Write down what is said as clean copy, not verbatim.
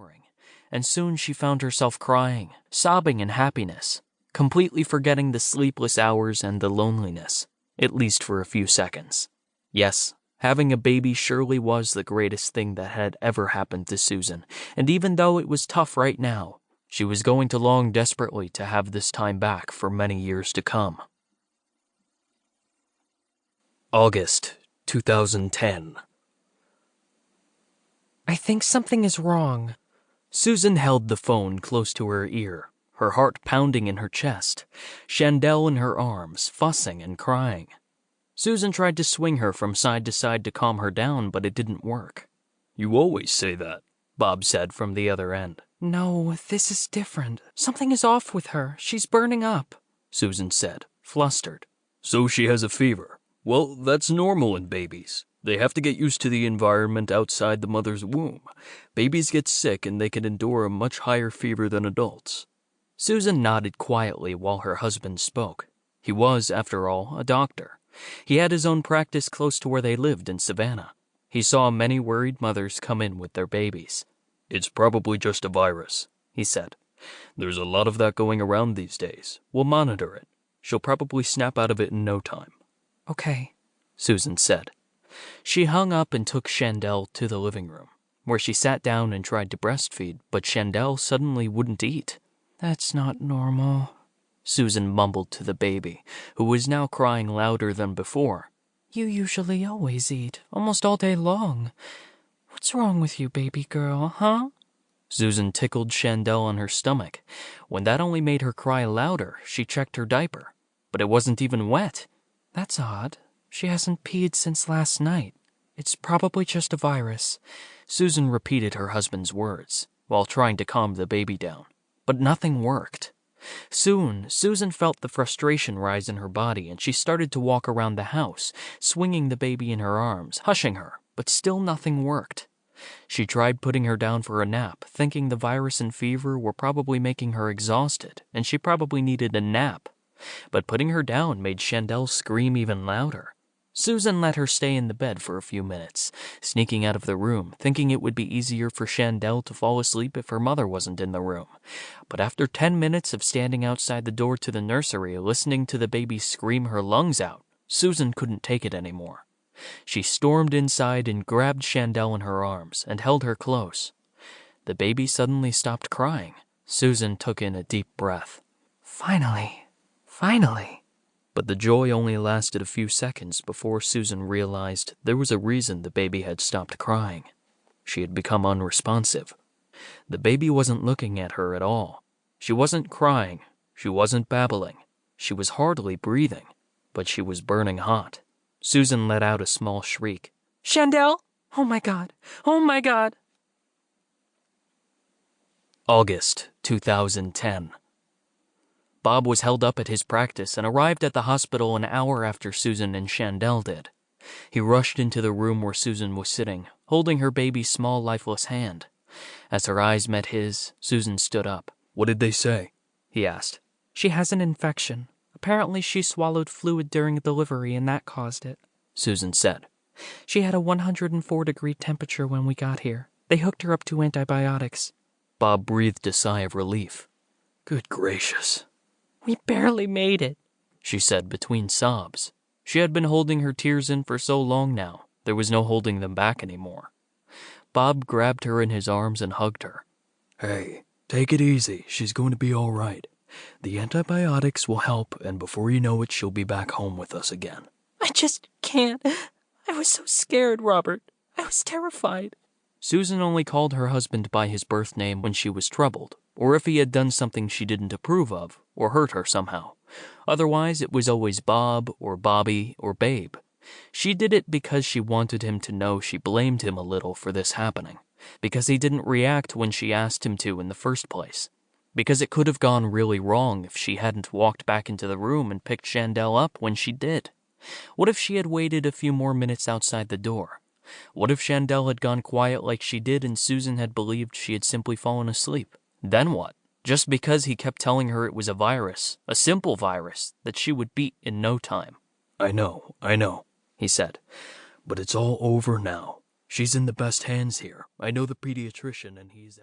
overpowering, and soon she found herself crying, sobbing in happiness, completely forgetting the sleepless hours and the loneliness, at least for a few seconds. Yes, having a baby surely was the greatest thing that had ever happened to Susan, and even though it was tough right now, she was going to long desperately to have this time back for many years to come. August 2010. I think something is wrong. Susan held the phone close to her ear, her heart pounding in her chest, Chandelle in her arms, fussing and crying. Susan tried to swing her from side to side to calm her down, but it didn't work. "You always say that," Bob said from the other end. "No, this is different. Something is off with her. She's burning up," Susan said, flustered. "So she has a fever. Well, that's normal in babies. They have to get used to the environment outside the mother's womb. Babies get sick and they can endure a much higher fever than adults." Susan nodded quietly while her husband spoke. He was, after all, a doctor. He had his own practice close to where they lived in Savannah. He saw many worried mothers come in with their babies. "It's probably just a virus," he said. "There's a lot of that going around these days. We'll monitor it. She'll probably snap out of it in no time." "Okay," Susan said. She hung up and took Chandelle to the living room, where she sat down and tried to breastfeed, but Chandelle suddenly wouldn't eat. "That's not normal," Susan mumbled to the baby, who was now crying louder than before. "You usually always eat, almost all day long. What's wrong with you, baby girl, huh?" Susan tickled Chandelle on her stomach. When that only made her cry louder, she checked her diaper. But it wasn't even wet. "That's odd. She hasn't peed since last night. It's probably just a virus." Susan repeated her husband's words, while trying to calm the baby down. But nothing worked. Soon, Susan felt the frustration rise in her body, and she started to walk around the house, swinging the baby in her arms, hushing her, but still nothing worked. She tried putting her down for a nap, thinking the virus and fever were probably making her exhausted, and she probably needed a nap. But putting her down made Chandelle scream even louder. Susan let her stay in the bed for a few minutes, sneaking out of the room, thinking it would be easier for Chandelle to fall asleep if her mother wasn't in the room. But after 10 minutes of standing outside the door to the nursery, listening to the baby scream her lungs out, Susan couldn't take it anymore. She stormed inside and grabbed Chandelle in her arms and held her close. The baby suddenly stopped crying. Susan took in a deep breath. Finally. But the joy only lasted a few seconds before Susan realized there was a reason the baby had stopped crying. She had become unresponsive. The baby wasn't looking at her at all. She wasn't crying. She wasn't babbling. She was hardly breathing, but she was burning hot. Susan let out a small shriek. "Chandelle! Oh my God! Oh my God!" August 2010. Bob was held up at his practice and arrived at the hospital an hour after Susan and Chandelle did. He rushed into the room where Susan was sitting, holding her baby's small, lifeless hand. As her eyes met his, Susan stood up. "What did they say?" he asked. "She has an infection. Apparently she swallowed fluid during delivery and that caused it," Susan said. "She had a 104-degree temperature when we got here. They hooked her up to antibiotics." Bob breathed a sigh of relief. "Good gracious." "We barely made it," she said between sobs. She had been holding her tears in for so long now, there was no holding them back anymore. Bob grabbed her in his arms and hugged her. "Hey, take it easy. She's going to be all right. The antibiotics will help, and before you know it, she'll be back home with us again." "I just can't. I was so scared, Robert. I was terrified." Susan only called her husband by his birth name when she was troubled, or if he had done something she didn't approve of, or hurt her somehow. Otherwise, it was always Bob, or Bobby, or Babe. She did it because she wanted him to know she blamed him a little for this happening, because he didn't react when she asked him to in the first place, because it could have gone really wrong if she hadn't walked back into the room and picked Chandelle up when she did. What if she had waited a few more minutes outside the door? What if Chandelle had gone quiet like she did and Susan had believed she had simply fallen asleep? Then what? Just because he kept telling her it was a virus, a simple virus, that she would beat in no time. I know, he said. But it's all over now. She's in the best hands here. I know the pediatrician and he's...